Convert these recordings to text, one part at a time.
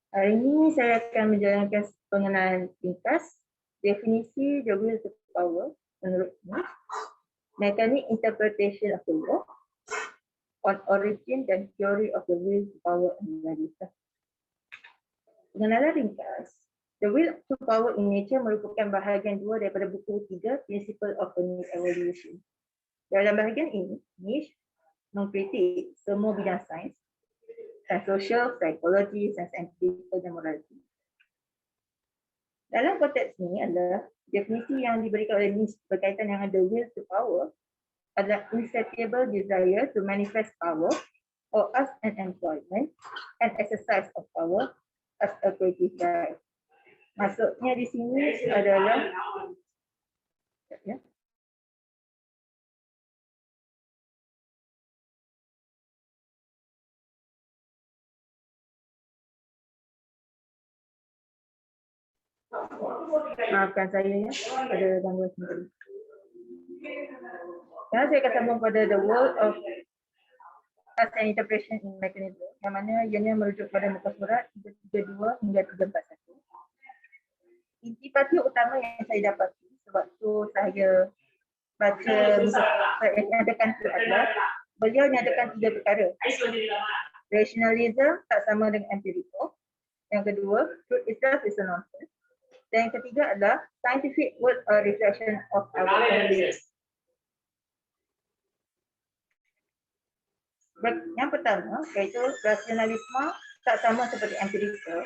Hari ini saya akan menjalankan pengenalan ringkas definisi the will to power menurut Smith, mekanik interpretation of the law, on origin dan theory of the will to power analysis. Pengenalan ringkas, the will to power in nature merupakan bahagian 2 daripada buku 3 Principle of Evolution. Dalam bahagian ini, Smith mengkritik semua bidang sains, sains sosial, psikologi, sains empirical dan morality. Dalam konteks ini adalah definisi yang diberikan oleh Nietzsche berkaitan dengan the will to power adalah insatiable desire to manifest power or as an employment and exercise of power as a creative right. Maksudnya di sini adalah ya, maafkan saya ya pada gangguan sendiri. Sekarang saya akan sambung pada the world of as an interpretation in mechanism, yang mana ianya merujuk pada muka surat 332 hingga 341. Intipati utama yang saya dapati sewaktu saya baca yang nyatakan itu adalah beliau nyatakan 3 perkara. Rationalism tak sama dengan empirical. Yang kedua, truth itself is a nonsense. Dan yang ketiga adalah scientific words a reflection of our own beliefs. Yang pertama, iaitu rasionalisme tak sama seperti empirical.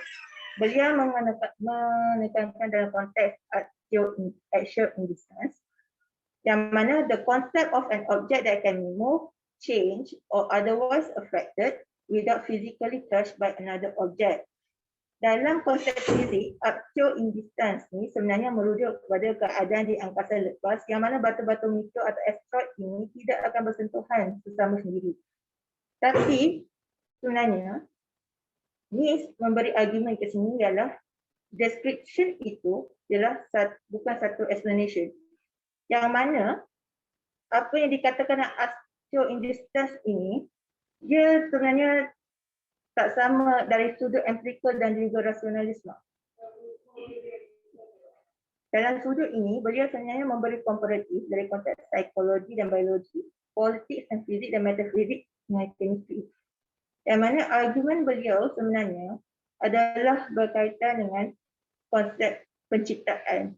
Beliau menekankan dalam konteks actual indifference, yang mana the concept of an object that can move, change or otherwise affected without physically touched by another object. Dalam konteks fizik, actual indifference ni sebenarnya merujuk kepada keadaan di angkasa lepas yang mana batu-batu meteor atau asteroid ini tidak akan bersentuhan sesama sendiri. Tapi sebenarnya Nietzsche memberi argument ke sini ialah description itu ialah bukan satu explanation. Yang mana apa yang dikatakan actual indifference ini dia sebenarnya tak sama dari sudut empirical dan juga rasionalisme. Dalam sudut ini, beliau sebenarnya memberi komparatif dari konteks psikologi dan biologi, politik dan fizik dan metafizik dengan chemistry. Yang mana argumen beliau sebenarnya adalah berkaitan dengan konsep penciptaan.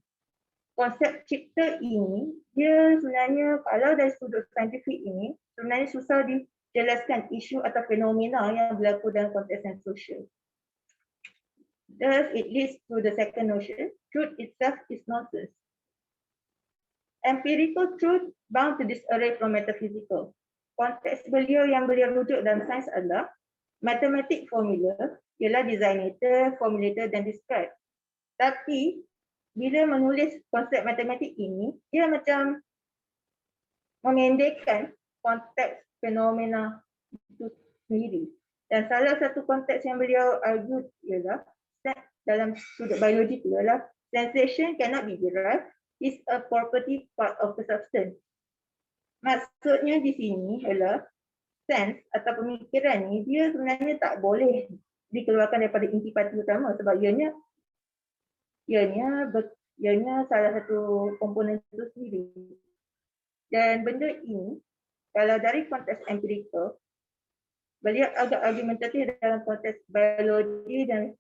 Konsep cipta ini, dia sebenarnya kalau dari sudut saintifik ini, sebenarnya susah dijelaskan isu atau fenomena yang berlaku dalam konteks yang sosial. Thus, it leads to the second notion, truth itself is nonsense. Empirical truth bound to disarray from metaphysical. Konteks beliau yang beliau rujuk dalam sains adalah mathematic formula, ialah designator, formulator dan describe. Tapi, bila menulis konsep matematik ini, dia macam memendekkan konteks fenomena itu sendiri. Dan salah satu konteks yang beliau argue ialah dalam sudut biologi itu ialah sensation cannot be derived, is a property part of the substance. Maksudnya di sini ialah sense atau pemikiran ni dia sebenarnya tak boleh dikeluarkan daripada intipati utama sebab ianya salah satu komponen itu sendiri. Dan benda ini kalau dari konteks empirical beliau agak argumentatif dalam konteks biologi dan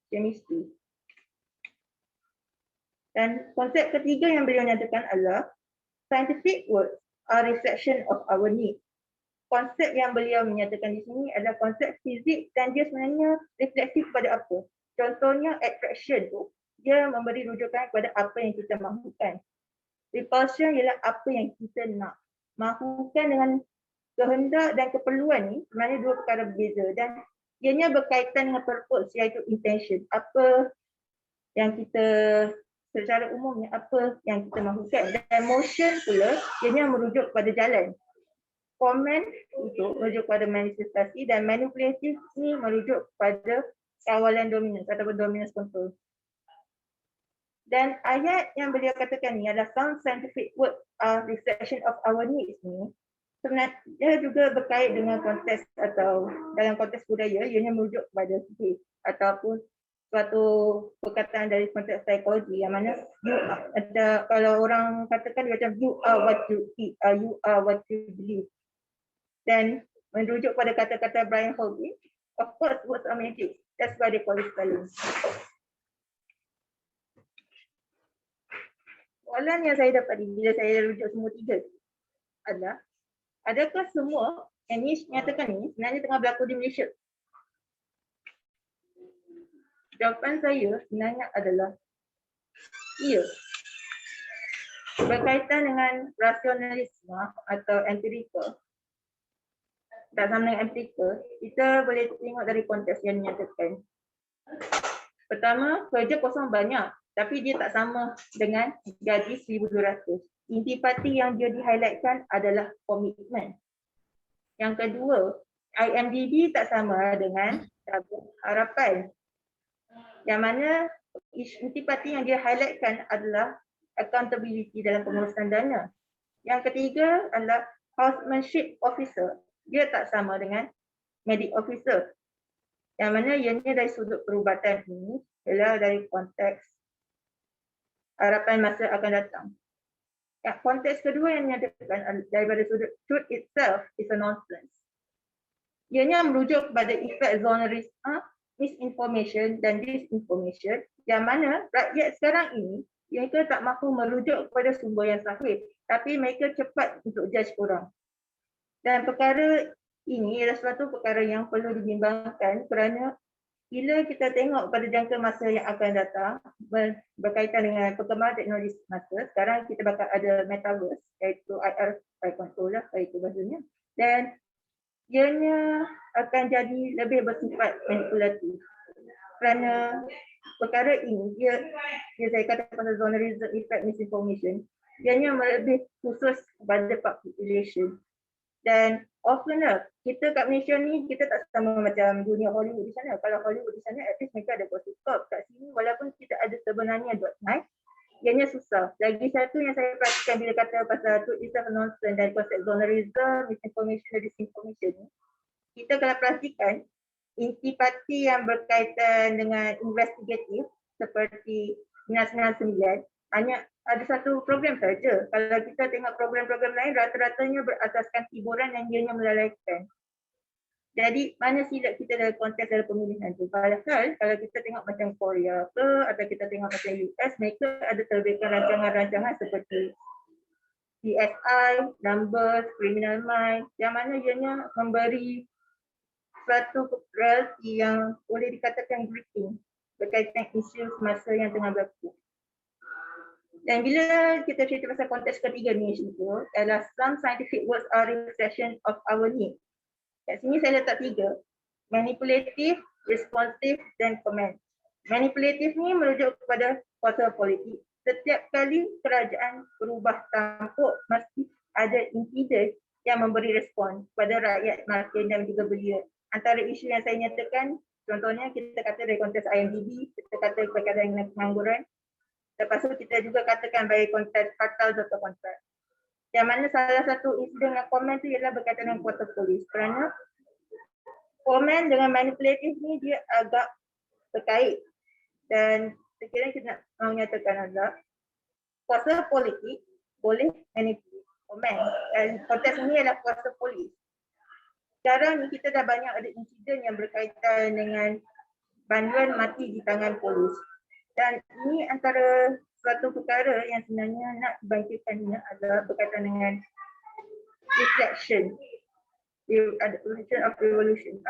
chemistry. Dan konsep ketiga yang beliau nyatakan adalah scientific words are reflection of our need. Konsep yang beliau menyatakan di sini adalah konsep fizik dan dia sebenarnya refleksif kepada apa? Contohnya attraction tu, dia memberi rujukan kepada apa yang kita mahukan. Repulsion ialah apa yang kita nak. Mahukan dengan kehendak dan keperluan ni sebenarnya dua perkara berbeza dan ianya berkaitan dengan purpose iaitu intention. Apa yang kita secara umumnya apa yang kita mahukan. Dan motion pula ianya merujuk kepada jalan. Command itu merujuk pada manifestasi dan manipulatif ni merujuk pada kawalan dominance ataupun dominance control. Dan ayat yang beliau katakan ni adalah some scientific words are reflection of our needs ni. Sebenarnya juga berkait dengan konteks atau dalam konteks budaya, ianya merujuk kepada space ataupun suatu perkataan dari konteks psikologi yang mana you ada, kalau orang katakan dia macam you are what you eat, you are what you believe. Dan merujuk pada kata-kata Brian Holby, of course words are magic. That's why they call it spelling. Soalan yang saya dapat bila saya rujuk semua tiga adalah, adakah semua yang nyatakan ni sebenarnya tengah berlaku di Malaysia? Jawapan saya sebenarnya adalah ya. Berkaitan dengan rasionalisme atau empirikal, tak sama dengan empirikal, kita boleh tengok dari konteks yang dinyatakan. Pertama, kerja kosong banyak, tapi dia tak sama dengan gaji 1,200. Intipati yang dia di-highlightkan adalah komitmen. Yang kedua, IMDb tak sama dengan tabung harapan. Yang mana intipati yang dia highlightkan adalah accountability dalam pengurusan dana. Yang ketiga adalah housemanship officer. Dia tak sama dengan medic officer. Yang mana ianya dari sudut perubatan ini ialah dari konteks harapan masa akan datang. Yang konteks kedua yang dinyatakan daripada sudut truth itself is a nonsense. Ianya merujuk kepada efek zonerisme, misinformation dan disinformation yang mana rakyat sekarang ini mereka tak mahu merujuk kepada sumber yang sahih, tapi mereka cepat untuk judge orang. Dan perkara ini adalah suatu perkara yang perlu dibimbangkan kerana bila kita tengok pada jangka masa yang akan datang berkaitan dengan perkembangan teknologi masa, sekarang kita bakal ada metaverse iaitu IR 5.0 lah, iaitu bahasanya. Dan ianya akan jadi lebih bersifat manipulatif. Kerana perkara ini, dia saya kata pasal zonerism effect misinformation, ianya lebih khusus kepada population. Dan often lah, kita kat Malaysia ni, kita tak sama macam dunia Hollywood di sana. Kalau Hollywood di sana, at least mereka ada gossip corp. Kat sini, walaupun kita ada sebenarnya .night, ianya susah. Lagi satu yang saya perhatikan bila kata pasal truth itself nonsense dan konsep zonerism, misinformation dan disinformation ni, kita kalau perhatikan, intipati yang berkaitan dengan investigatif seperti 999 hanya ada satu program saja. Kalau kita tengok program-program lain, rata-ratanya berasaskan hiburan yang ianya melalaikan. Jadi mana silap kita dalam konteks dalam pemilihan tu. Padahal kalau kita tengok macam Korea ke atau kita tengok macam US, mereka ada terbitan rancangan-rancangan seperti CSI, Numbers, Criminal Minds yang mana ianya memberi suatu realiti yang boleh dikatakan gripping berkaitan isu semasa yang tengah berlaku. Dan bila kita cerita pasal konteks ketiga ni itu adalah some scientific words are reflection of our need. Kat sini saya letak 3. Manipulative, responsive dan comment. Manipulative ni merujuk kepada kuasa politik. Setiap kali kerajaan berubah tampuk, mesti ada insiden yang memberi respon kepada rakyat Malaysia dan juga belia. Antara isu yang saya nyatakan, contohnya kita kata dari konteks IMDb, kita kata berkaitan dengan pengangguran. Lepas tu kita juga katakan bagi konteks kartel atau kontrak. Yang mana salah satu insiden yang komen tu ialah berkaitan dengan kuasa polis. Kerana komen dengan manipulatif ni dia agak terkait. Dan sekiranya kita nak menyatakan adalah kuasa politik boleh manipulate komen. Dan konteks ini adalah kuasa polis. Sekarang ni kita dah banyak ada insiden yang berkaitan dengan banduan mati di tangan polis. Dan ini antara suatu perkara yang sebenarnya nak dibangkitkannya adalah berkaitan dengan reflection of revolution.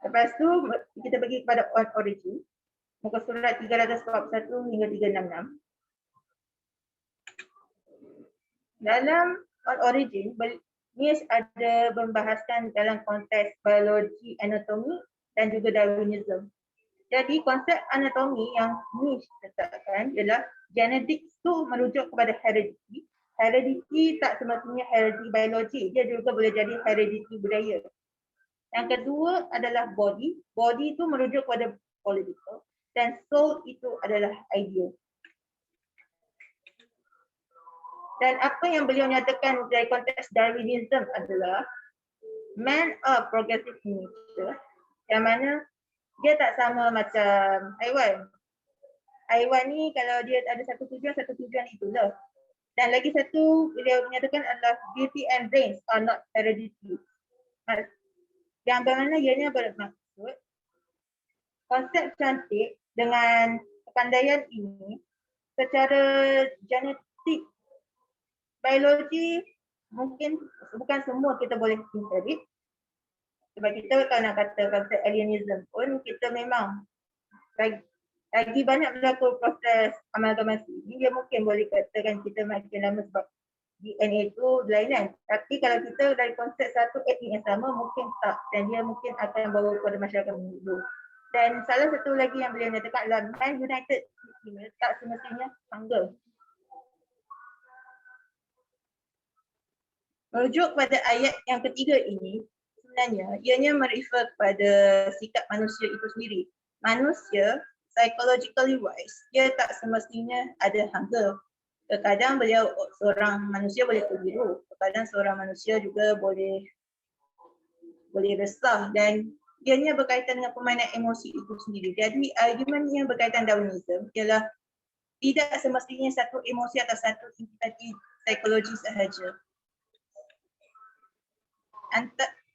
Lepas tu kita pergi kepada on origin. Muka surat 341 hingga 366. Dalam on origin, Niche ada membahaskan dalam konteks biologi, anatomi dan juga Darwinism. Jadi konsep anatomi yang Niche letakkan ialah genetics tu merujuk kepada heredity. Heredity tak semestinya heredity biologi, dia juga boleh jadi heredity budaya. Yang kedua adalah body. Body itu merujuk pada political. Dan soul itu adalah ideal. Dan apa yang beliau nyatakan dari konteks Darwinism adalah man are progressive in nature, yang mana dia tak sama macam haiwan. Haiwan ni kalau dia ada satu tujuan itulah. Dan lagi satu beliau menyatakan adalah beauty and brains are not hereditary. Yang bermakna ianya bermaksud konsep cantik dengan kepandaian ini secara genetik biologi mungkin bukan semua kita boleh inherit. Sebab kita kalau nak kata konsep alienism pun kita memang lagi banyak berlaku proses amalgamasi ini, dia mungkin boleh katakan kita makin lama sebab DNA itu berlainan. Tapi kalau kita dari konsep satu etnik yang sama mungkin tak, dan dia mungkin akan bawa kepada masyarakat hidup. Dan salah satu lagi yang beliau nyatakan adalah man united female tak semestinya tangga. Merujuk pada ayat yang ketiga ini, sebenarnya ianya merefer kepada sikap manusia itu sendiri. Manusia, psychologically wise, dia tak semestinya ada hangga. Terkadang beliau seorang manusia boleh terbiru, terkadang seorang manusia juga boleh resah, dan ianya berkaitan dengan permainan emosi itu sendiri. Jadi argument yang berkaitan Darwinism ialah tidak semestinya satu emosi atau satu entiti psikologi sahaja.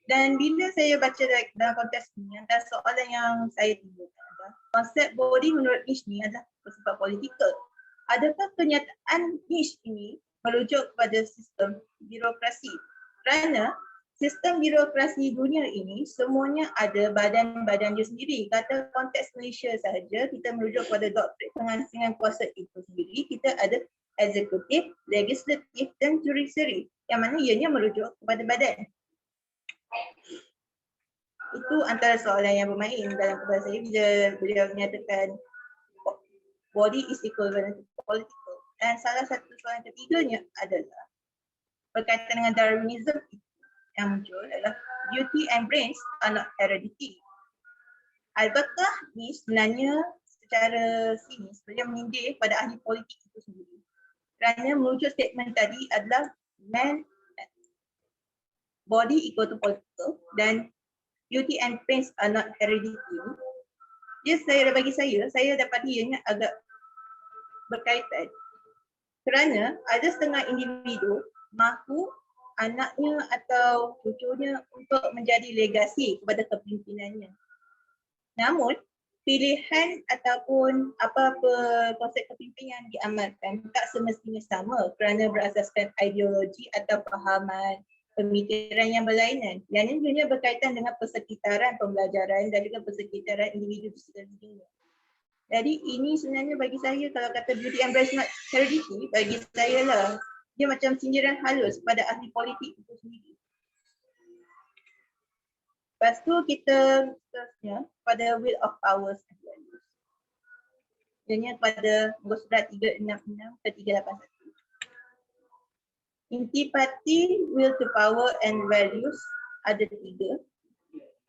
Dan bila saya baca dalam konteks ini, antara soalan yang saya timbulkan adalah konsep body menurut Nietzsche ni adalah bersifat politikal. Adakah kenyataan Nietzsche ini merujuk kepada sistem birokrasi? Kerana sistem birokrasi dunia ini semuanya ada badan-badan dia sendiri. Kata konteks Malaysia sahaja, kita merujuk pada doktrin pengasingan kuasa itu sendiri. Kita ada eksekutif, legislatif dan judiciary, yang mana ianya merujuk kepada badan. Itu antara soalan yang bermain dalam kepala saya bila beliau menyatakan body is equivalent to political. Dan salah satu soalan ketiganya adalah berkaitan dengan Darwinism yang muncul adalah beauty and brains are not hereditary. Adakah ni sebenarnya secara sinis beliau menyindir pada ahli politik itu sendiri? Kerana merujuk statement tadi adalah man body equal to political dan beauty and brains are not hereditary. Bagi saya dapat ianya agak berkaitan. Kerana ada setengah individu mahu anaknya atau cucunya untuk menjadi legasi kepada kepimimpinannya. Namun, pilihan ataupun apa-apa konsep kepimpinan diamalkan tak semestinya sama kerana berasaskan ideologi atau fahaman pemikiran yang berlainan. Yang ini berkaitan dengan persekitaran pembelajaran dan juga persekitaran individu di sekelilingnya. Jadi ini sebenarnya bagi saya, kalau kata beauty and brains not hereditary, bagi saya lah dia macam sindiran halus pada ahli politik itu sendiri. Lepas tu kita seterusnya pada will of powers and values. Ianya pada muka surat 366 ke 381. Intipati will to power and values ada 3.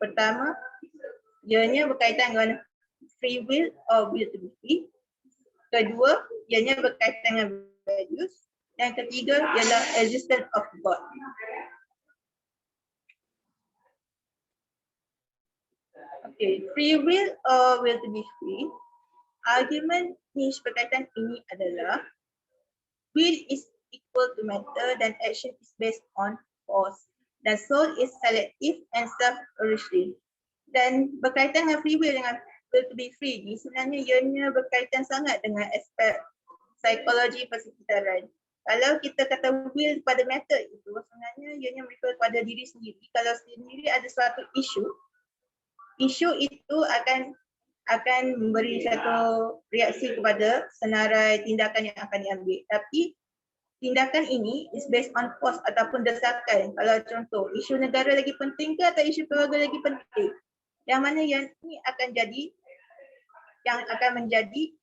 Pertama, ianya berkaitan dengan free will or will to be free. Kedua, ianya berkaitan dengan values. Dan ketiga ialah existence of God. Okay, free will or will to be free. Argument Nietzsche berkaitan ini adalah will is equal to matter dan action is based on force. Dan soul is selective and self-originating. Dan berkaitan dengan free will dengan will to be free ni sebenarnya ianya berkaitan sangat dengan aspek psikologi persekitaran. Kalau kita kata will pada matter itu sebenarnya ianya refer pada diri sendiri. Kalau sendiri ada suatu isu itu akan memberi satu reaksi kepada senarai tindakan yang akan diambil. Tapi tindakan ini is based on force ataupun desakan. Kalau contoh, isu negara lagi penting ke atau isu keluarga lagi penting? Yang mana yang ini akan menjadi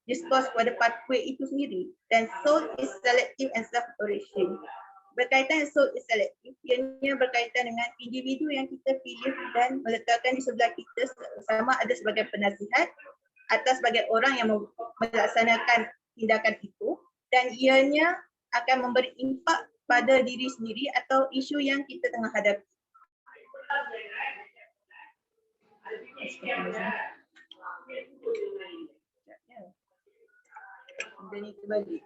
diskurs pada pathway itu sendiri. Dan soul is selective and self-originating. berkaitan selektif, ianya berkaitan dengan individu yang kita pilih dan meletakkan di sebelah kita sama ada sebagai penasihat atau sebagai orang yang melaksanakan tindakan itu, dan ianya akan memberi impak pada diri sendiri atau isu yang kita tengah hadapi. Benda ni terbalik.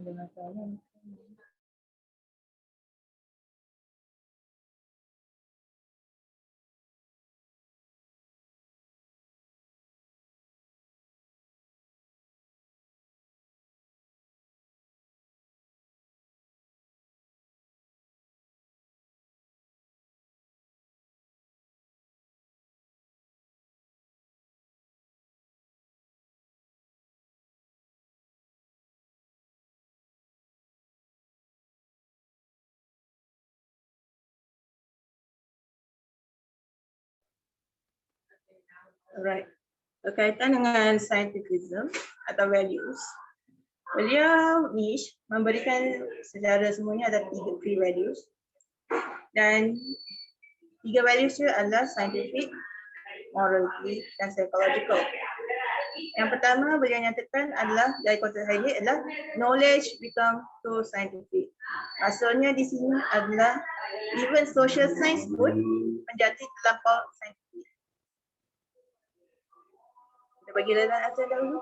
Ada masalah. Alright. Berkaitan dengan scientificism atau values, beliau Niche memberikan secara semuanya ada 3 values, dan 3 values itu adalah scientific, morality dan psychological. Yang pertama beliau nyatakan adalah dari konteks Heidegger adalah knowledge become so scientific. Maksudnya di sini adalah even social science pun menjadi terlampau saintifik. Kita bagi dalam asal dahulu.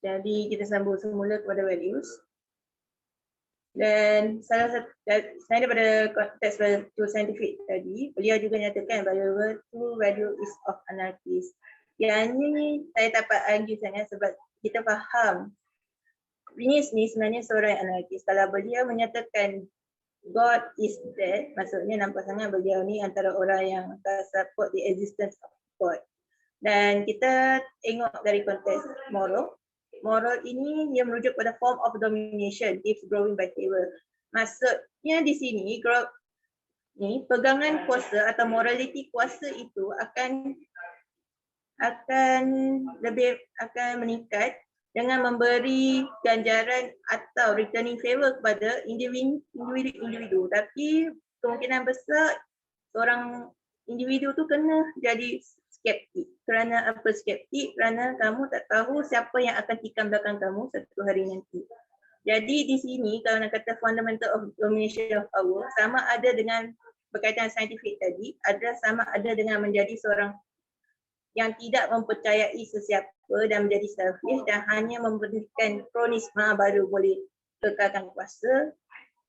Jadi kita sambung semula kepada values. Dan salah satu, saya daripada konteks value scientific tadi, beliau juga nyatakan bahawa true value is of anarchist. Yang ini saya dapat argue sangat sebab kita faham Rinus ni sebenarnya seorang anarkis. Kalau beliau menyatakan God is dead, maksudnya nampak sangat beliau ni antara orang yang akan support the existence of God. Dan kita tengok dari konteks moral. Moral ini dia merujuk pada form of domination if growing by favor. Maksudnya di sini ni pegangan kuasa atau morality kuasa itu akan meningkat dengan memberi ganjaran atau returning favor kepada individu. Tapi kemungkinan besar seorang individu tu kena jadi skeptik. Kerana apa skeptik? Kerana kamu tak tahu siapa yang akan tikam belakang kamu satu hari nanti. Jadi di sini kalau nak kata fundamental of domination of power sama ada dengan berkaitan saintifik tadi, sama ada dengan menjadi seorang yang tidak mempercayai sesiapa dan menjadi selfish dan hanya memberikan kronisma baru boleh kekalkan kuasa,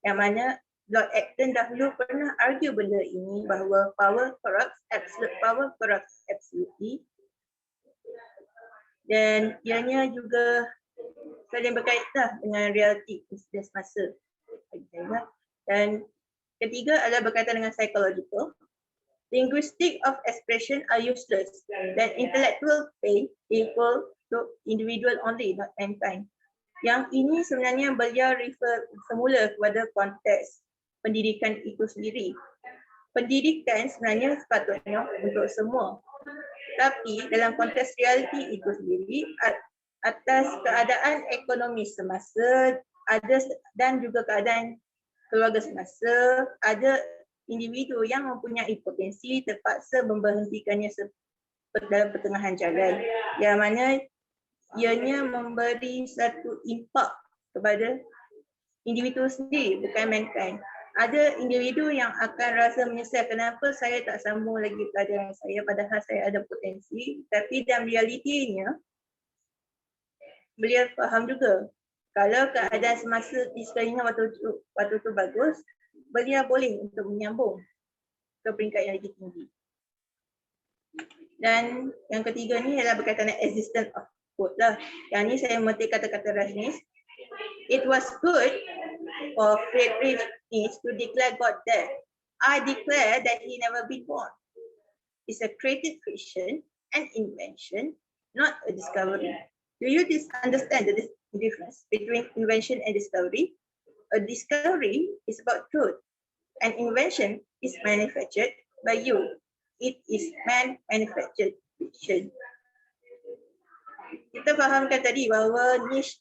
yang mana Lord Acton dahulu pernah argue benda ini bahawa power corrupts, absolute power corrupts absolutely, dan ianya juga saling berkaitan dengan reality incidence masa. Dan ketiga adalah berkaitan dengan psychological. Linguistic of expression are useless dan intellectual pain equal to individual only, not mankind. Yang ini sebenarnya beliau refer semula kepada konteks pendidikan itu sendiri. Pendidikan sebenarnya sepatutnya untuk semua. Tapi dalam konteks realiti itu sendiri, atas keadaan ekonomi semasa ada dan juga keadaan keluarga semasa, ada individu yang mempunyai potensi terpaksa memberhentikannya dalam pertengahan jalan, yang mana ianya memberi satu impak kepada individu sendiri, bukan mankind. Ada individu yang akan rasa menyesal kenapa saya tak sambung lagi pelajaran saya padahal saya ada potensi, tapi dalam realitinya beliau faham juga kalau keadaan semasa di sekelilingnya waktu itu bagus, beliau boleh untuk menyambung ke peringkat yang lebih tinggi. Dan yang ketiga ni adalah berkaitan dengan existence of God lah. Yang ni saya memetik kata-kata Rajneesh. It was good for Friedrich Nietzsche to declare God dead. I declare that he never been born. It's a created fiction, an invention, not a discovery. Do you understand the difference between invention and discovery? A discovery is about truth. An invention is manufactured by you. It is man-manufactured fiction. Kita fahamkan tadi bahawa Nietzsche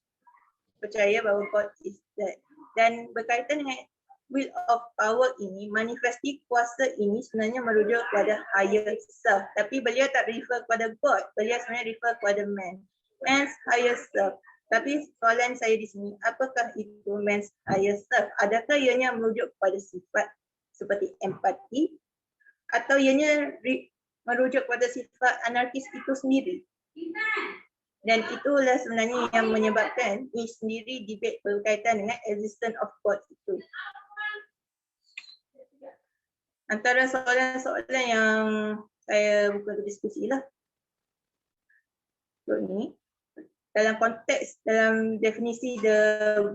percaya bahawa God is dead. Dan berkaitan dengan will of power ini, manifesti kuasa ini sebenarnya merujuk kepada higher self. Tapi beliau tak refer kepada God. Beliau sebenarnya refer kepada man. Man's higher self. Tapi soalan saya di sini, apakah itu man's higher self? Adakah ianya merujuk kepada sifat seperti empati atau ianya merujuk kepada sifat anarkis itu sendiri? Dan itulah sebenarnya yang menyebabkan ini sendiri debate berkaitan dengan existence of God itu. Antara soalan-soalan yang saya buka diskusi lah. So ni, dalam konteks, dalam definisi the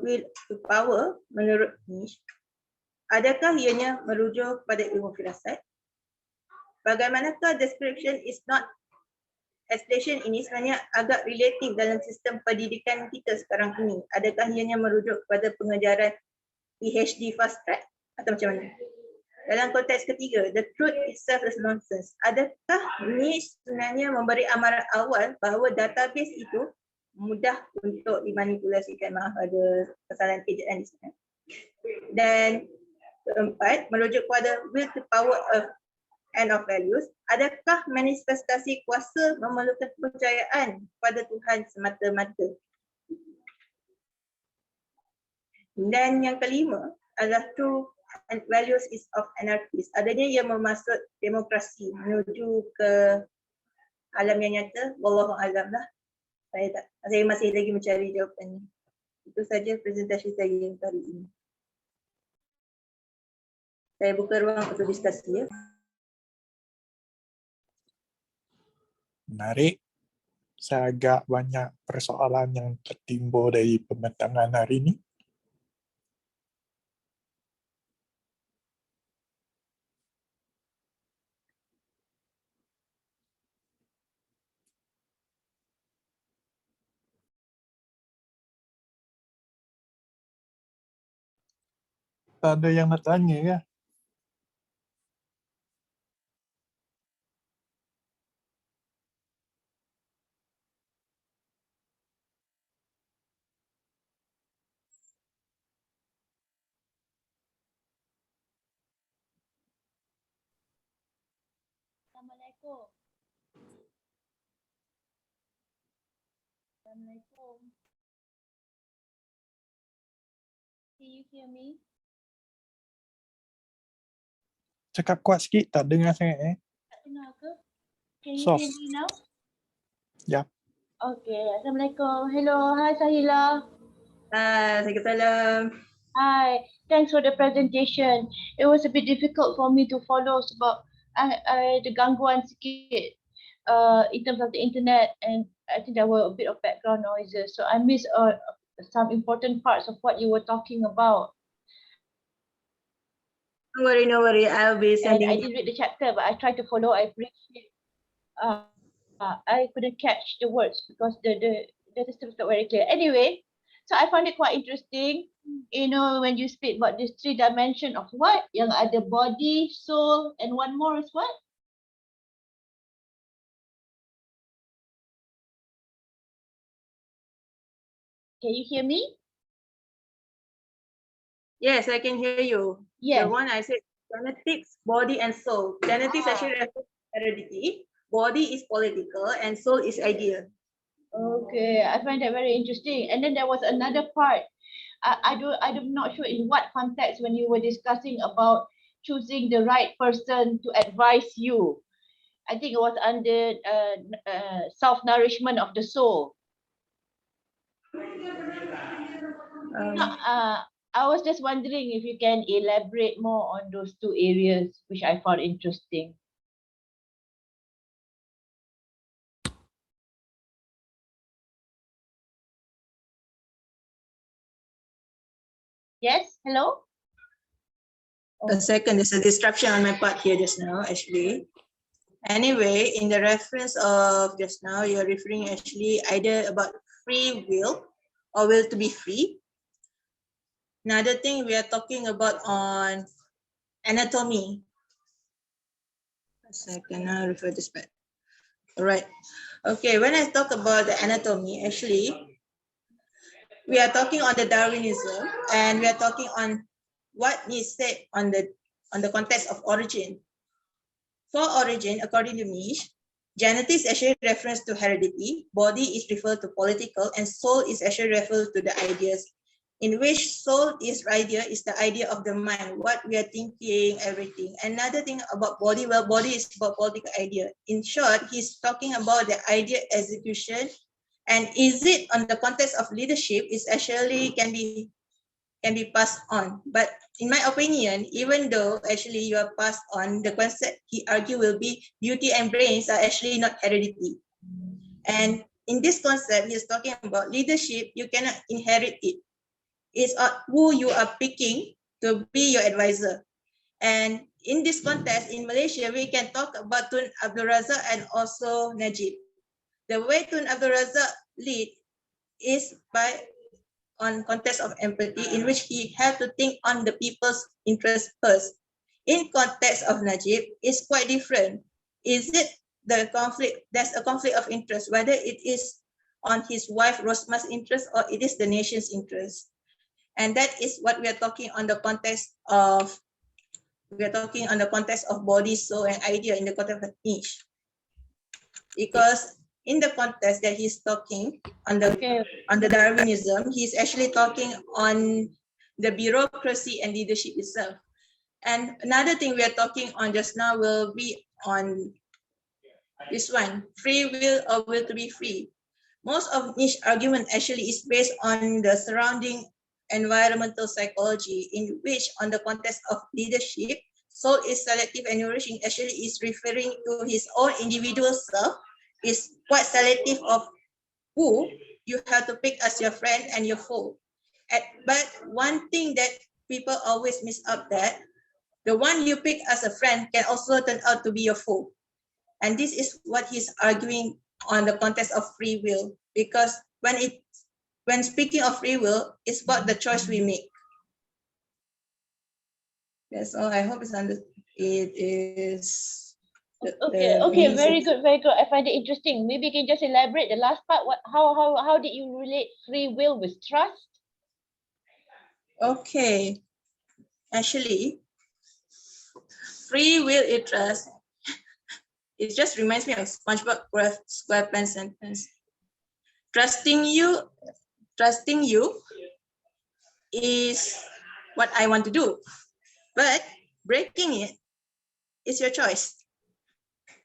will to power menurut Nietzsche, adakah ianya merujuk pada ilmu firasat? Bagaimanakah description is not expression ini sebenarnya agak relatif dalam sistem pendidikan kita sekarang ini? Adakah ianya merujuk kepada pengejaran PhD fast track atau macam mana? Dalam konteks ketiga, the truth itself is nonsense. Adakah Nietzsche sebenarnya memberi amaran awal bahawa database itu mudah untuk dimanipulasikan? Maaf, ada kesalahan ejaan di sana. Dan keempat, merujuk kepada will to power of and of values. Adakah manifestasi kuasa memerlukan kepercayaan pada Tuhan semata-mata? Dan yang kelima adalah true and values is of anarchist. Adanya yang bermaksud demokrasi menuju ke alam yang nyata, wallahu alam lah. Saya masih lagi mencari jawapannya. Itu saja presentasi saya untuk hari ini. Saya buka ruang untuk diskusi ya. Menarik. Saya agak banyak persoalan yang tertimbul dari pembentangan hari ini. Tak ada yang nak tanya ya? Assalamualaikum. Assalamualaikum. Can you hear me? Cakap kuat sikit, tak dengar sangat. Tak dengar ke? Can you Soft. hear me now? Yap. Okay. Assalamualaikum. Hello. Hi Sahila. Waalaikumsalam. Hi. Thanks for the presentation. It was a bit difficult for me to follow sebab I ada gangguan sikit in terms of the internet, and I think there were a bit of background noises. So I missed some important parts of what you were talking about. No worry, no worry. I'll be And I sending. did read the chapter, but I tried to follow. I appreciate. I couldn't catch the words because the system is not very clear. Anyway, so I found it quite interesting. You know, when you speak about this 3 dimension of what? Yang ada body, soul, and one more is what? Can you hear me? Yes, I can hear you. Yes. The one I said, genetics, body, and soul. Genetics actually refers to heredity. Body is political, and soul is ideal. Okay, I find that very interesting. And then there was another part. I'm not sure in what context when you were discussing about choosing the right person to advise you. I think it was under self-nourishment of the soul. I was just wondering if you can elaborate more on those 2 areas, which I found interesting. Yes, hello? A second, there's a distraction on my part here just now, actually. Anyway, in the reference of just now, you're referring actually either about free will or will to be free. Another thing we are talking about on anatomy. A second, I'll refer this back. All right. Okay, when I talk about the anatomy, actually, we are talking on the Darwinism, and we are talking on what is said on the context of origin. For origin, according to Misch, genetics actually refers to heredity, body is referred to political, and soul is actually referred to the ideas. In which soul is idea is the idea of the mind, what we are thinking, everything. Another thing about body, well, body is about political idea. In short, he's talking about the idea execution. And is it on the context of leadership is actually can be passed on. But in my opinion, even though actually you are passed on, the concept he argue will be beauty and brains are actually not heredity. And in this concept, he's talking about leadership, you cannot inherit it. It's who you are picking to be your advisor. And in this context, in Malaysia, we can talk about Tun Abdul Razak and also Najib. The way Tun Abdul Razak lead is by on context of empathy, in which he had to think on the people's interest first. In context of Najib, it's quite different. Is it the conflict? There's a conflict of interest, whether it is on his wife Rosma's interest or it is the nation's interest. And that is what we are talking on the context of. We are talking on the context of body, soul, and idea in the context of niche. Because in the context that he's talking on the Darwinism, he's actually talking on the bureaucracy and leadership itself. And another thing we are talking on just now will be on this one, free will or will to be free. most of niche argument actually is based on the surrounding environmental psychology, in which on the context of leadership, soul is selective and nourishing actually is referring to his own individual self, is quite selective of who you have to pick as your friend and your foe. But one thing that people always miss up, that the one you pick as a friend can also turn out to be your foe. And this is what he's arguing on the context of free will, because when speaking of free will, it's about the choice we make. That's all. I hope it is. Okay, very good, very good. I find it interesting. Maybe you can just elaborate the last part. How did you relate free will with trust? Okay, actually, free will and trust, it just reminds me of SpongeBob SquarePants sentence. Trusting you is what I want to do, but breaking it is your choice.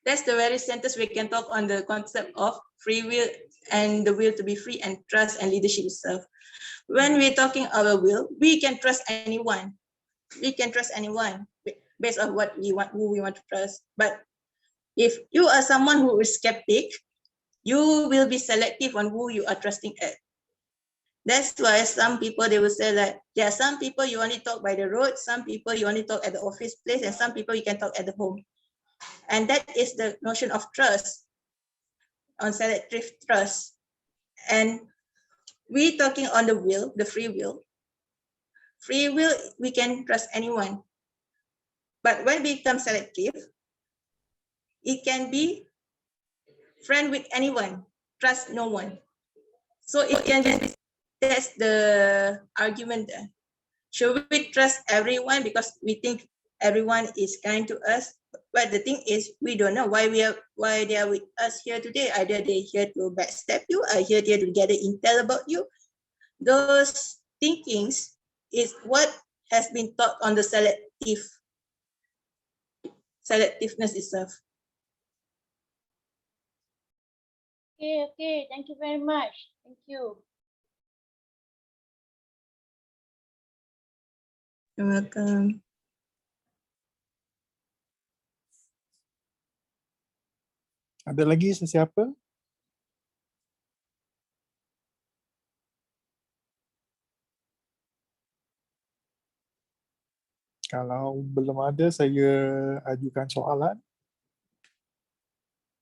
That's the very sentence we can talk on the concept of free will and the will to be free and trust and leadership itself. When we're talking our will, we can trust anyone. We can trust anyone based on what we want, who we want to trust. But if you are someone who is skeptic, you will be selective on who you are trusting at. That's why some people, they will say that there are some people you only talk by the road, some people you only talk at the office place, and some people you can talk at the home. And that is the notion of trust, on selective trust. And we talking on the will, the free will. Free will, we can trust anyone. But when we become selective, it can be friend with anyone, trust no one. So it can be, that's the argument there. Should we trust everyone because we think everyone is kind to us? But the thing is, we don't know why they are with us here today. Either they here to backstab you, or here to gather intel about you. Those thinkings is what has been taught on the selectiveness itself. Okay, thank you very much. Thank you. You're welcome. Ada lagi sesiapa? Kalau belum ada, saya ajukan soalan.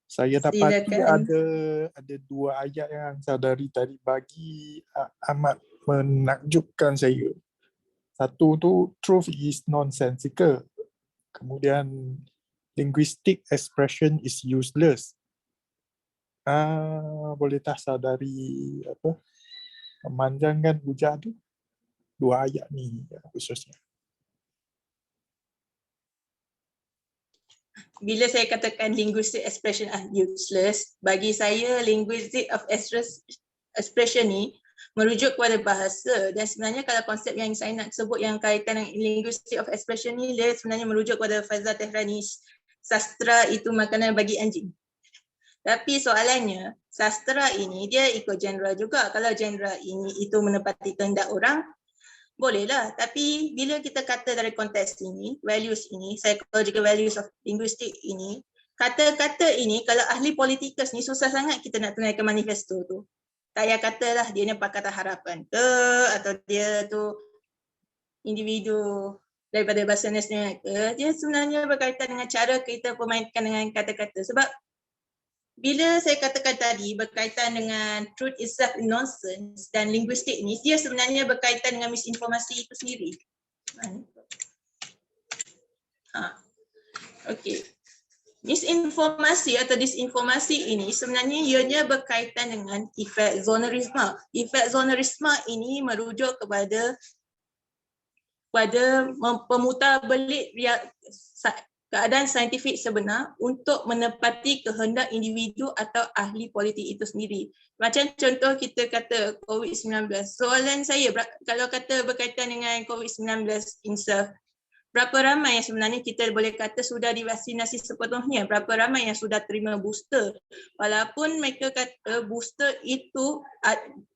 Saya dapati Silakan. ada dua ayat yang saudari tadi bagi amat menakjubkan saya. Satu tu, truth is nonsensical. Kemudian, linguistic expression is useless. Boleh tak saudari memanjangkan hujah tu? Dua ayat ni khususnya. Bila saya katakan linguistic expression are useless, bagi saya linguistic of expression ni merujuk kepada bahasa, dan sebenarnya kalau konsep yang saya nak sebut yang kaitan dengan linguistic of expression ni, dia sebenarnya merujuk kepada Faizal Tehrani, sastra itu makanan bagi anjing. Tapi soalannya, sastra ini dia ikut genre juga. Kalau genre ini itu menepati kehendak orang, bolehlah. Tapi bila kita kata dari konteks ini, values ini, psychological values of linguistic ini, kata-kata ini kalau ahli politikus ni susah sangat kita nak tunaikan manifesto tu. Tak payah katalah dia ni Pakatan Harapan ke, atau dia tu individu daripada bahasa nasional ke, dia sebenarnya berkaitan dengan cara kita permainkan dengan kata-kata. Sebab bila saya katakan tadi berkaitan dengan truth itself nonsense dan linguistik ni, dia sebenarnya berkaitan dengan misinformasi itu sendiri. Okey. Misinformasi atau disinformasi ini sebenarnya ianya berkaitan dengan efek zonerisme. Efek zonerisme ini merujuk kepada pemutarbelit keadaan saintifik sebenar untuk menepati kehendak individu atau ahli politik itu sendiri. Macam contoh kita kata COVID-19. Soalan saya, kalau kata berkaitan dengan COVID-19 itself, berapa ramai yang sebenarnya kita boleh kata sudah divaksinasi sepenuhnya, berapa ramai yang sudah terima booster. Walaupun mereka kata booster itu,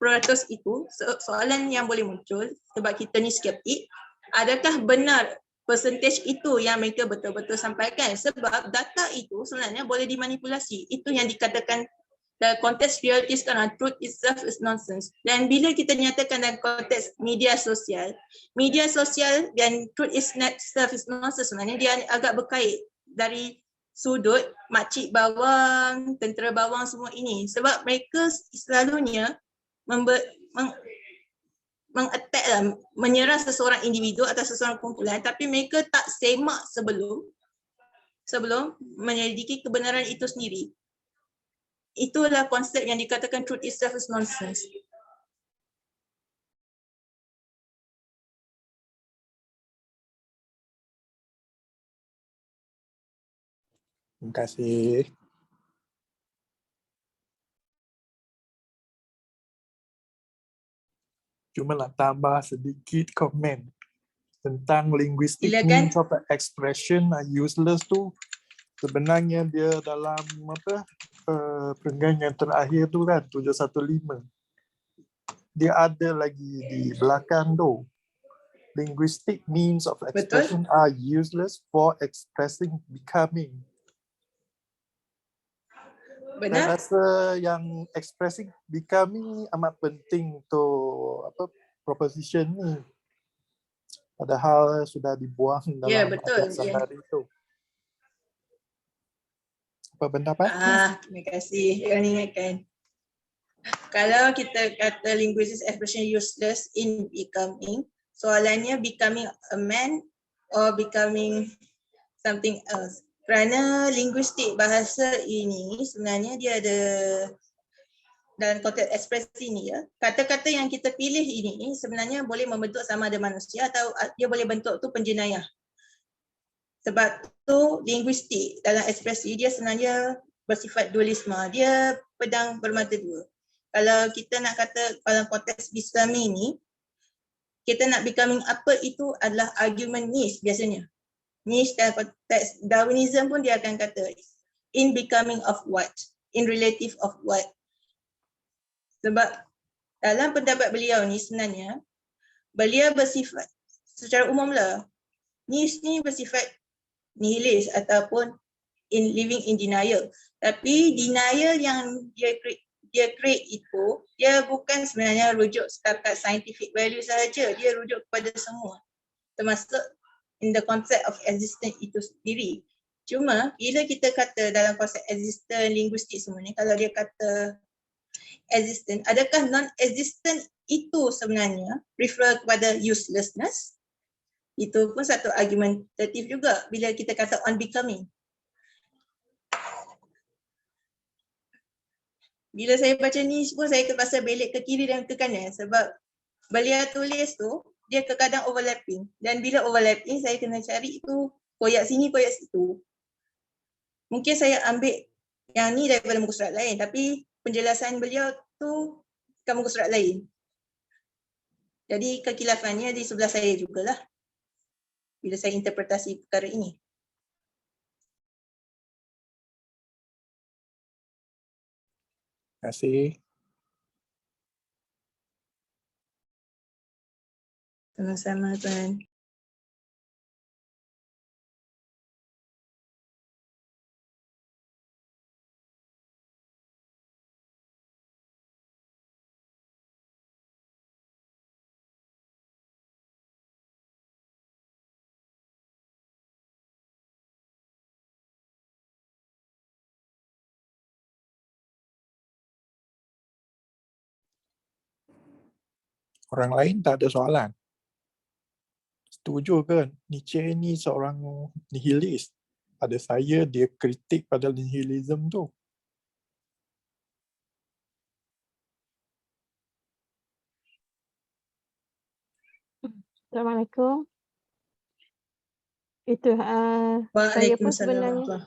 peratus itu, soalan yang boleh muncul sebab kita ni skeptik, adakah benar percentage itu yang mereka betul-betul sampaikan? Sebab data itu sebenarnya boleh dimanipulasi. Itu yang dikatakan dalam konteks reality sekarang, truth itself is nonsense. Dan bila kita nyatakan dalam konteks media sosial dan truth itself is nonsense, sebenarnya dia agak berkait dari sudut makcik bawang, tentera bawang semua ini. Sebab mereka selalunya mengattack lah, menyerang seseorang individu atau seseorang kumpulan, tapi mereka tak semak sebelum menyelidiki kebenaran itu sendiri. Itulah konsep yang dikatakan truth itself is nonsense. Terima kasih. Cuma nak tambah sedikit komen tentang linguistic Silakan. means of expression are useless tu. Sebenarnya dia dalam perenggan yang terakhir tu kan, 715. Dia ada lagi di belakang tu. Linguistic means of expression are useless for expressing becoming. Saya Benar? rasa yang expressing becoming ni amat penting untuk proposition ni. Padahal sudah dibuang Ya, dalam betul. ayat sehari tu. Apa pendapat? Terima kasih kerana ingatkan. Kalau kita kata linguistic expression useless in becoming, soalannya becoming a man or becoming something else. Kerana linguistik bahasa ini sebenarnya dia ada dalam konteks ekspresi ni ya. Kata-kata yang kita pilih ini sebenarnya boleh membentuk sama ada manusia atau dia boleh bentuk tu penjenayah. Sebab tu linguistik dalam ekspresi dia sebenarnya bersifat dualisme. Dia pedang bermata dua. Kalau kita nak kata dalam konteks Islami ni, kita nak becoming apa itu adalah argument niche biasanya. Niche dalam konteks Darwinism pun dia akan kata in becoming of what, in relative of what. Sebab dalam pendapat beliau ni sebenarnya, beliau bersifat secara umum lah, niche ni bersifat nihilis ataupun in living in denial. Tapi denial yang dia create itu, dia bukan sebenarnya rujuk setakat scientific value sahaja, dia rujuk kepada semua. Termasuk in the concept of existence itu sendiri. Cuma bila kita kata dalam konsep existence linguistik semua ni, kalau dia kata existent, adakah non-existent itu sebenarnya refer kepada uselessness? Itu pun satu argumentatif juga bila kita kata on becoming. Bila saya baca ni pun saya terpaksa belik ke kiri dan ke kanan sebab beliau tulis tu dia kadang overlapping dan bila overlapping saya kena cari tu koyak sini koyak situ. Mungkin saya ambil yang ni daripada muka surat lain tapi penjelasan beliau tu kat muka surat lain. Jadi kekilafannya di sebelah saya jugalah bila saya interpretasi perkara ini. Terima kasih. Sama-sama Tuan. Orang lain tak ada soalan. Setuju ke Nietzsche ni seorang nihilis? Pada saya dia kritik pada nihilism tu. Assalamualaikum. Itu saya pun sebenarnya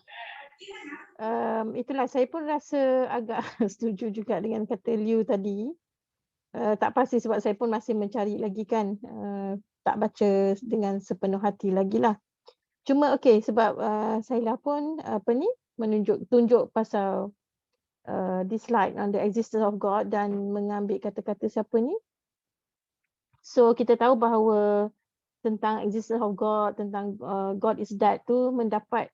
itulah saya pun rasa agak setuju juga dengan kata Liu tadi. Tak pasti sebab saya pun masih mencari lagi kan tak baca dengan sepenuh hati lagi lah. Cuma okey, sebab Sailah pun tunjuk pasal dislike on the existence of God dan mengambil kata-kata siapa ni. So kita tahu bahawa tentang existence of God, tentang God is dead tu mendapat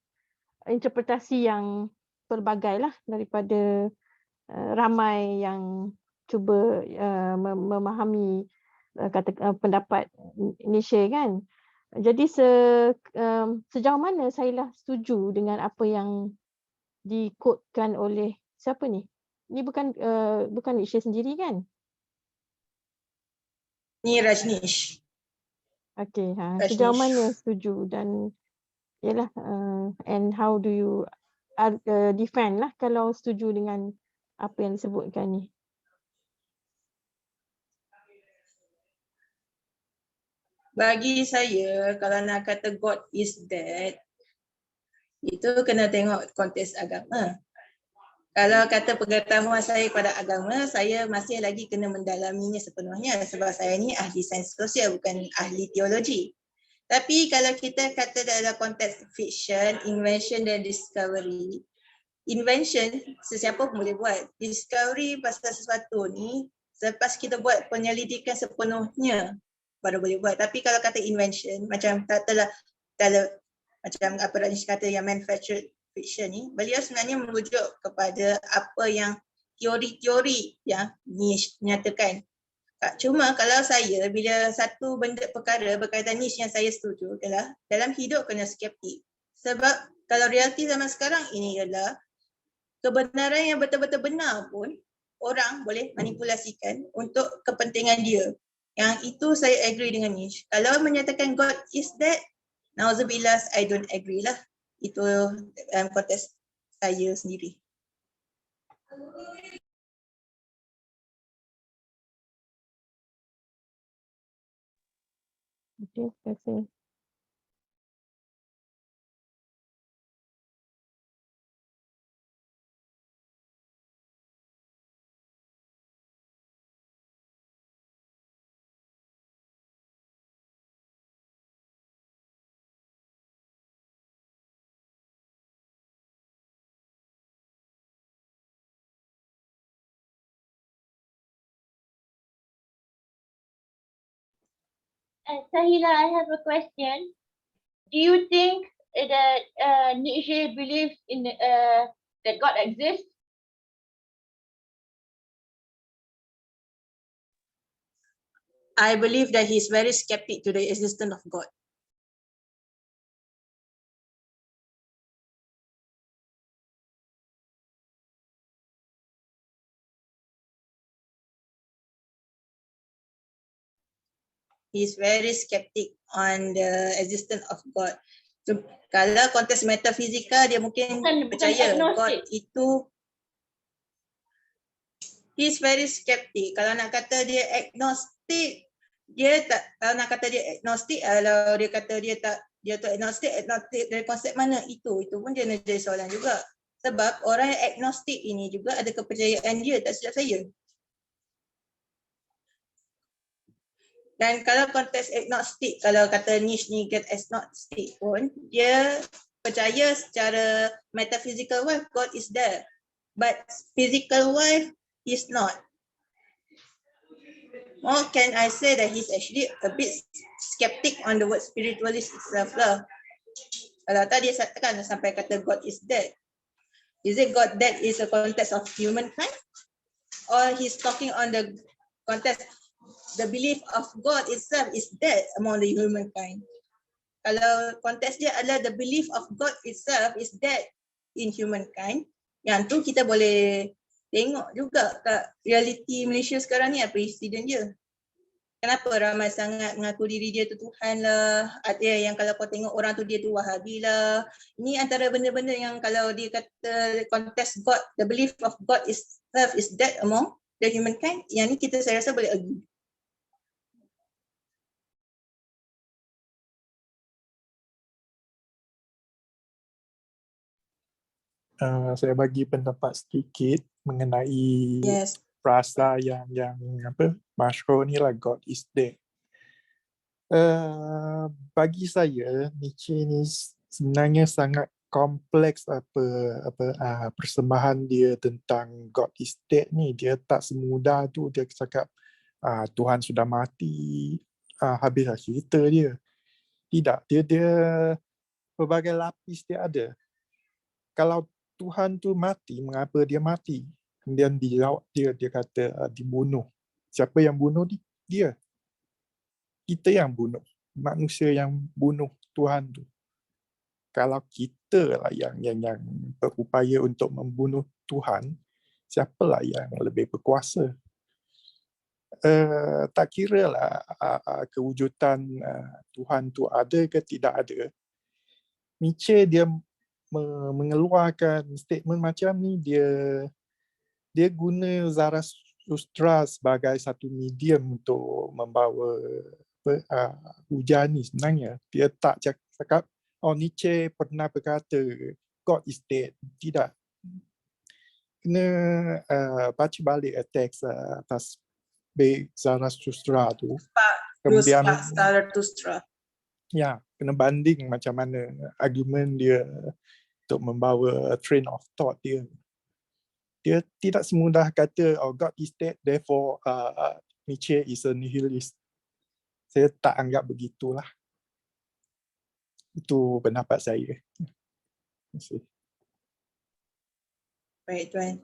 interpretasi yang pelbagai lah daripada ramai yang cuba memahami pendapat Nietzsche kan. Jadi sejauh mana Sailah setuju dengan apa yang dikotkan oleh siapa ni? Ni bukan Nietzsche sendiri kan? Ni Rajneesh. Okey, Rajneesh. sejauh mana setuju dan yalah and how do you defend lah kalau setuju dengan apa yang disebutkan ni? Bagi saya, kalau nak kata God is dead, itu kena tengok konteks agama. Kalau kata pengetahuan saya pada agama, saya masih lagi kena mendalaminya sepenuhnya sebab saya ni ahli sains sosial, bukan ahli teologi. Tapi kalau kita kata dalam konteks fiction, invention dan discovery, invention sesiapa pun boleh buat. Discovery pasal sesuatu ni, selepas kita buat penyelidikan sepenuhnya, baru boleh buat. Tapi kalau kata invention, macam macam apa Rajneesh kata yang manufactured fiction ni, beliau sebenarnya merujuk kepada apa yang teori-teori yang Nietzsche nyatakan. Cuma kalau saya, bila satu benda perkara berkaitan Nietzsche yang saya setuju adalah dalam hidup kena skeptik. Sebab kalau realiti zaman sekarang ini adalah kebenaran yang betul-betul benar pun orang boleh manipulasikan untuk kepentingan dia. Yang itu saya agree dengan Nietzsche. Kalau menyatakan God is dead, nauzubillah, I don't agree lah. Itu dalam konteks saya sendiri. Okey, terima kasih. Sahila, I have a question. Do you think that Nietzsche believes in that God exists? I believe that he is very skeptic to the existence of God. He is very skeptic on the existence of God. So, kalau konteks metafizikal dia mungkin percaya God itu. He is very skeptic. Kalau nak kata dia agnostik, dia tak. Kalau nak kata dia agnostik, kalau dia kata dia tu agnostik dari konsep mana itu pun dia nak jadi soalan juga. Sebab orang yang agnostik ini juga ada kepercayaan dia, tak silap saya. Dan kalau konteks agnostik, kalau kata Nietzsche ni get agnostik pun, dia percaya secara metaphysical world God is there. But physical world is not. Or can I say that he's actually a bit skeptic on the word spiritualist itself lah. Kalau tadi saya katakan sampai kata God is dead. Is it God dead is a context of humankind? Or he's talking on the context the belief of God itself is dead among the humankind. Kalau konteks dia adalah the belief of God itself is dead in humankind, yang tu kita boleh tengok juga kat realiti Malaysia sekarang ni apa insiden dia. Kenapa ramai sangat mengaku diri dia tu Tuhan lah. Ada yang kalau kau tengok orang tu dia tu Wahabi lah. Ini antara benda-benda yang kalau dia kata konteks God, the belief of God itself is dead among the humankind, yang ni kita saya rasa boleh agree. Saya bagi pendapat sedikit mengenai Yes. frasa yang masyhur ni lah, God is dead. Bagi saya Nietzsche ni sebenarnya sangat kompleks persembahan dia tentang God is dead ni. Dia tak semudah tu dia cakap Tuhan sudah mati, habislah cerita dia. Tidak, dia pelbagai lapis dia ada. Kalau Tuhan tu mati, mengapa dia mati? Kemudian dijawab dia kata dibunuh. Siapa yang bunuh? Dia. Kita yang bunuh. Manusia yang bunuh Tuhan tu. Kalau kita lah yang berupaya untuk membunuh Tuhan, siapalah yang lebih berkuasa? Tak kira lah kewujudan Tuhan tu ada ke tidak ada. Nietzsche dia mengeluarkan statement macam ni, dia guna Zarathustra sebagai satu medium untuk membawa ujian ni sebenarnya. Dia tak cakap, Nietzsche pernah berkata God is dead. Tidak. Kena baca balik teks atas Zarathustra tu. Kemudian Zarathustra. Ya, kena banding macam mana argument dia untuk membawa train of thought dia. Dia tidak semudah kata God is dead, therefore Nietzsche is a nihilist. Saya tak anggap begitulah. Itu pendapat saya. Terima kasih. Baik, Tuan.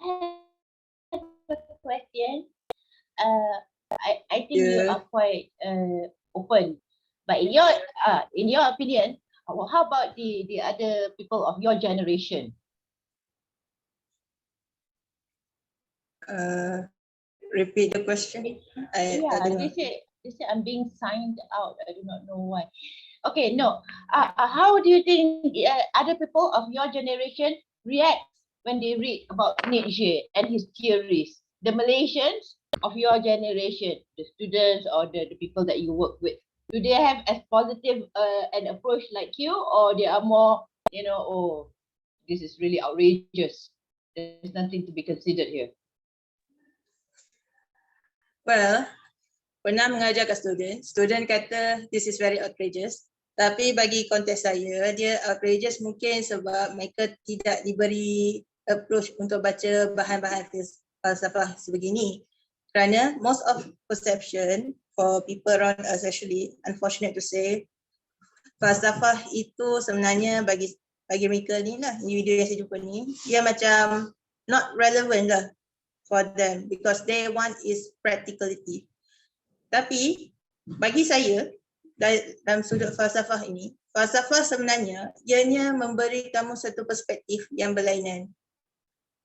I have a question. I think you Yeah. are quite open, but in your opinion, how about the other people of your generation? Repeat the question. I don't know. They say I'm being signed out. I do not know why. Okay, no. How do you think other people of your generation react when they read about Nietzsche and his theories? The Malaysians of your generation, the students or the people that you work with, do they have as positive an approach like you, or they are more, oh, this is really outrageous. There's nothing to be considered here. Well, pernah mengajar ke student kata this is very outrageous. Tapi bagi konteks saya, dia outrageous mungkin sebab mereka tidak diberi approach untuk baca bahan-bahan falsafah sebegini. Kerana most of perception for people around us actually, unfortunate to say, falsafah itu sebenarnya bagi mereka ni lah, individu yang saya jumpa ni, dia macam not relevant lah for them because they want is practicality. Tapi bagi saya dalam sudut falsafah ini, falsafah sebenarnya ianya memberi kamu satu perspektif yang berlainan.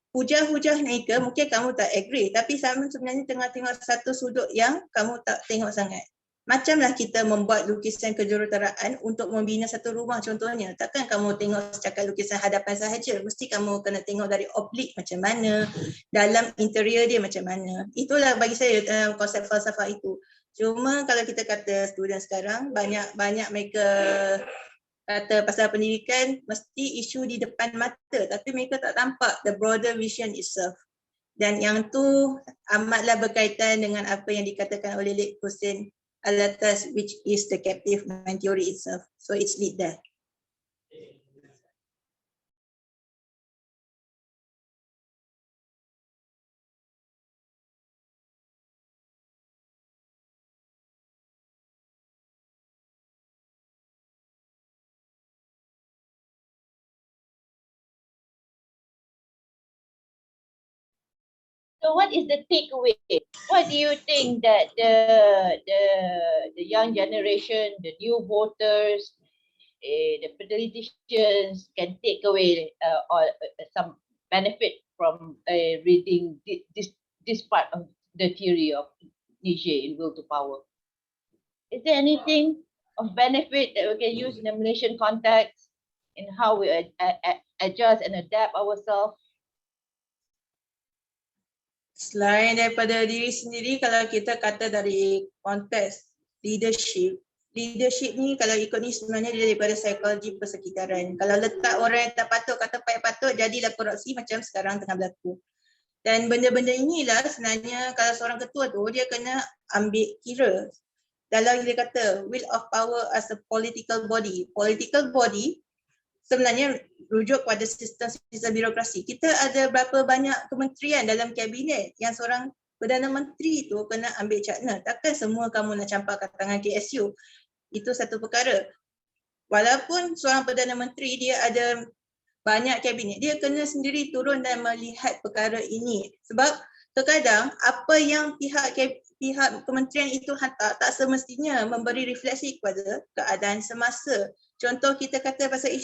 Hujah-hujah mereka mungkin kamu tak agree, tapi kamu sebenarnya tengah tengok satu sudut yang kamu tak tengok sangat. Macamlah kita membuat lukisan kejuruteraan untuk membina satu rumah contohnya. Takkan kamu tengok setakat lukisan hadapan sahaja. Mesti kamu kena tengok dari oblik macam mana, dalam interior dia macam mana. Itulah bagi saya konsep falsafah itu. Cuma kalau kita kata student sekarang, banyak mereka kata pasal pendidikan mesti isu di depan mata, tapi mereka tak tampak the broader vision itself. Dan yang tu amatlah berkaitan dengan apa yang dikatakan oleh Late Hussein Alatas, which is the captive mind theory itself. So it's lead there. So what is the takeaway? What do you think that the young generation, the new voters, the politicians can take away or some benefit from reading this part of the theory of Nietzsche in Will to Power? Is there anything of benefit that we can use in the Malaysian context in how we adjust and adapt ourselves? Selain daripada diri sendiri, kalau kita kata dari konteks leadership ni kalau ikut ni sebenarnya dia daripada psikologi persekitaran. Kalau letak orang yang tak patut kata patut, jadilah korupsi macam sekarang tengah berlaku. Dan benda-benda inilah sebenarnya kalau seorang ketua tu dia kena ambil kira. Dalam dia kata will of power as a political body. Political body sebenarnya rujuk pada sistem birokrasi. Kita ada berapa banyak kementerian dalam kabinet yang seorang Perdana Menteri tu kena ambil cakna. Takkan semua kamu nak campakkan tangan KSU. Itu satu perkara. Walaupun seorang Perdana Menteri dia ada banyak kabinet, dia kena sendiri turun dan melihat perkara ini. Sebab terkadang apa yang pihak kementerian itu hantar tak semestinya memberi refleksi kepada keadaan semasa. Contoh kita kata pasal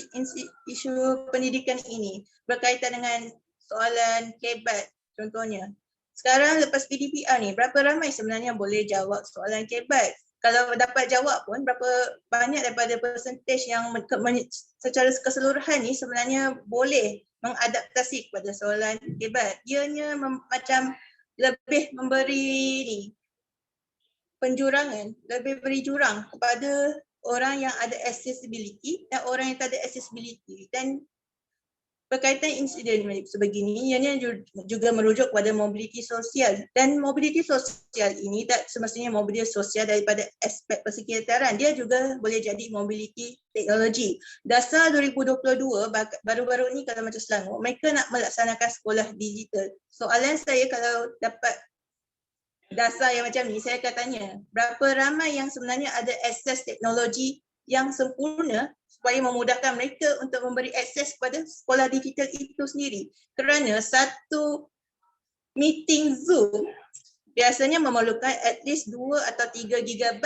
isu pendidikan ini berkaitan dengan soalan kebat contohnya. Sekarang lepas PDPR ni, berapa ramai sebenarnya boleh jawab soalan kebat? Kalau dapat jawab pun, berapa banyak daripada persentage yang secara keseluruhan ni sebenarnya boleh mengadaptasi kepada soalan kebat. Ianya macam lebih memberi ni penjurangan, lebih beri jurang kepada orang yang ada accessibility dan orang yang tak ada accessibility. Dan berkaitan insiden sebegini, ianya juga merujuk kepada mobiliti sosial. Dan mobiliti sosial ini tak semestinya mobiliti sosial daripada aspek persekitaran. Dia juga boleh jadi mobiliti teknologi. Dasar 2022 baru-baru ni kalau macam Selangor, mereka nak melaksanakan sekolah digital. Soalan saya kalau dapat dasar yang macam ni, saya akan tanya, berapa ramai yang sebenarnya ada akses teknologi yang sempurna supaya memudahkan mereka untuk memberi akses kepada sekolah digital itu sendiri. Kerana satu meeting Zoom biasanya memerlukan at least 2 atau 3 GB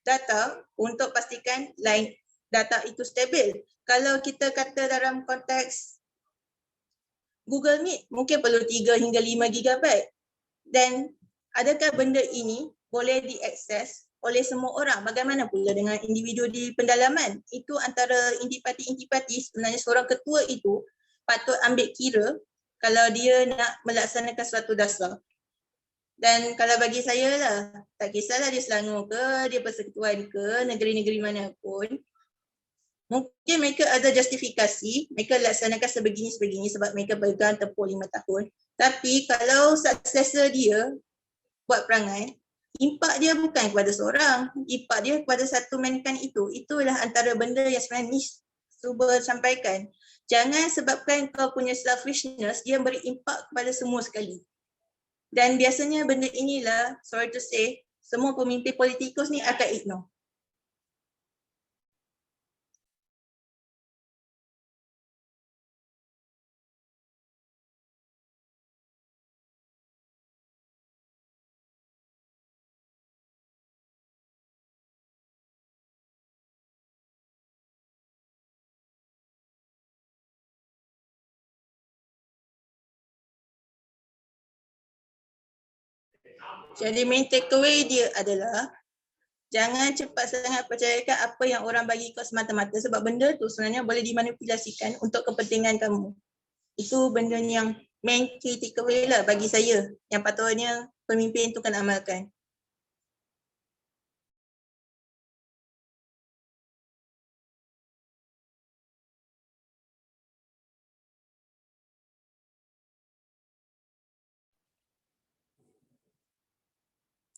data untuk pastikan line data itu stabil. Kalau kita kata dalam konteks Google Meet, mungkin perlu 3 hingga 5 GB. Dan adakah benda ini boleh diakses oleh semua orang? Bagaimana pula dengan individu di pendalaman? Itu antara intipati-intipati sebenarnya seorang ketua itu patut ambil kira kalau dia nak melaksanakan suatu dasar. Dan kalau bagi saya lah, tak kisahlah dia Selangor ke, dia persekutuan ke, negeri-negeri mana pun, mungkin mereka ada justifikasi, mereka laksanakan sebegini-sebegini sebab mereka pegang tempoh 5 tahun. Tapi kalau successor dia buat perangai, impak dia bukan kepada seorang, impak dia kepada satu mankind itu. Itulah antara benda yang sebenarnya cuba sampaikan. Jangan sebabkan kau punya selfishness, dia beri impak kepada semua sekali. Dan biasanya benda inilah, sorry to say, semua pemimpin politikus ni akan ignore. Jadi main takeaway dia adalah jangan cepat sangat percayakan apa yang orang bagi kau semata-mata sebab benda tu sebenarnya boleh dimanipulasikan untuk kepentingan kamu. Itu benda yang main key takeaway lah bagi saya yang patutnya pemimpin tu kena amalkan.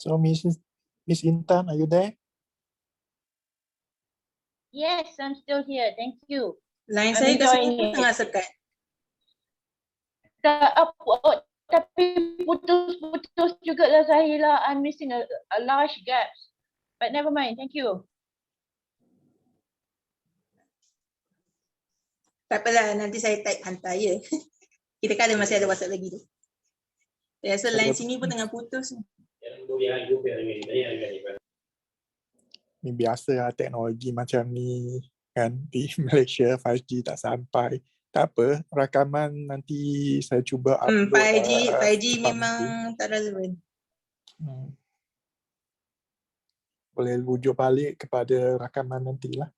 So Miss Intan, are you there? Yes, I'm still here. Thank you. Line I'm saya kat sini enjoying pun it. tengah sekat. Tapi putus-putus juga lah Zahila. I'm missing a large gap. But never mind. Thank you. Tak apalah, nanti saya type hantar ya. Kita kan masih ada WhatsApp lagi tu. Saya rasa line sini pun tengah putus. Ni biasa lah teknologi macam ni kan di Malaysia 5G tak sampai. Tak apa, rakaman nanti saya cuba upload. 5G cepat memang nanti. tak relevan. Boleh rujuk balik kepada rakaman nantilah.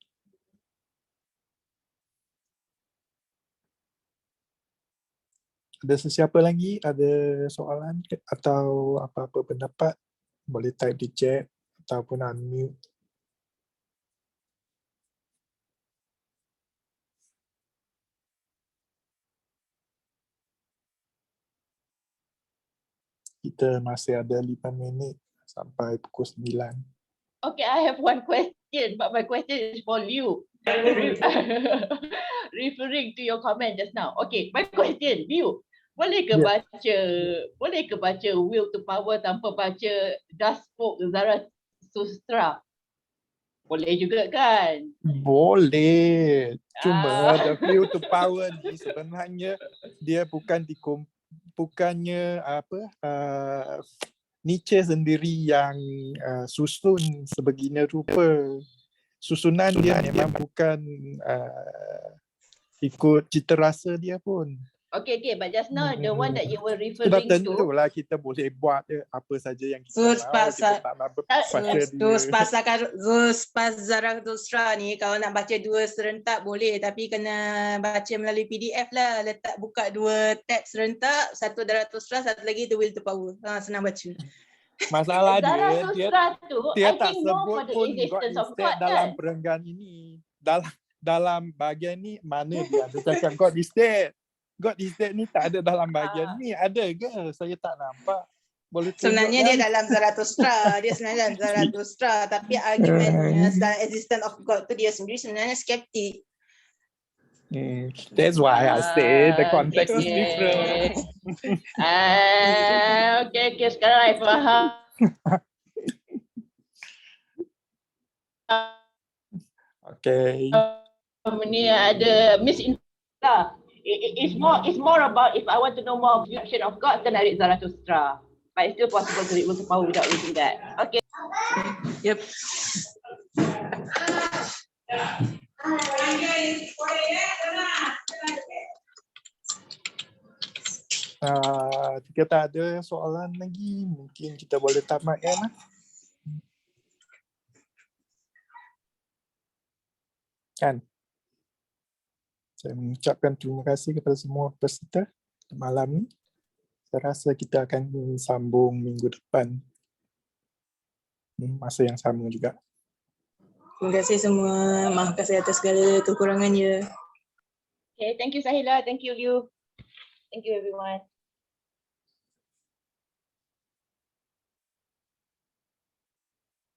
Ada sesiapa lagi ada soalan atau apa-apa pendapat? Boleh type di chat ataupun unmute. Kita masih ada 5 minit sampai pukul 9. Okay, I have one question, but my question is for you. Referring to your comment just now. Okay, my question, Liu. Boleh ke baca Will to Power tanpa baca Das Spoke Zarathustra? Boleh juga kan? Boleh. Cuma the Will to Power ni sebenarnya dia bukannya Nietzsche sendiri yang susun sebegini rupa. Susunan dia memang bukan ikut cita rasa dia pun. Okay, but just now the one that you were Sudah referring to. tentulah kita boleh buat apa saja yang kita Sus mahu. Kita tak nak baca dia. Pas Zarathustra ni kalau nak baca dua serentak boleh, tapi kena baca melalui PDF lah. Letak buka dua tab serentak, satu Zarathustra, satu lagi The Will to Power. Senang baca. Masalah dia Zarathustra tu, dia I tak think more sebut for the pun God existence is of dead God dalam kan? perenggan ini. Dalam bahagian ni mana dia ada cakap God is dead. God is dead ni tak ada dalam bahagian ni. Ada ke? Saya tak nampak. Boleh tunjuk Sebenarnya kan? dia dalam Zarathustra. Dia sebenarnya dalam Zarathustra. Tapi argumentnya dalam existence of God tu dia sendiri sebenarnya skeptik. That's why I say the context is different. Okay, sekarang I faham. Okay. Ni ada misinformation. It's more about if I want to know more of the action of God, then I read Zarathustra. But it's still possible to read Will to Power without reading that. Okay. Yep. Jika tak ada soalan lagi, mungkin kita boleh tamatkan lah. Kan? Saya mengucapkan terima kasih kepada semua peserta malam ni. Saya rasa kita akan sambung minggu depan. Masa yang sama juga. Terima kasih semua. Maaf kasih atas segala kekurangannya. Okay, thank you Sahila, thank you Liu. Thank you everyone.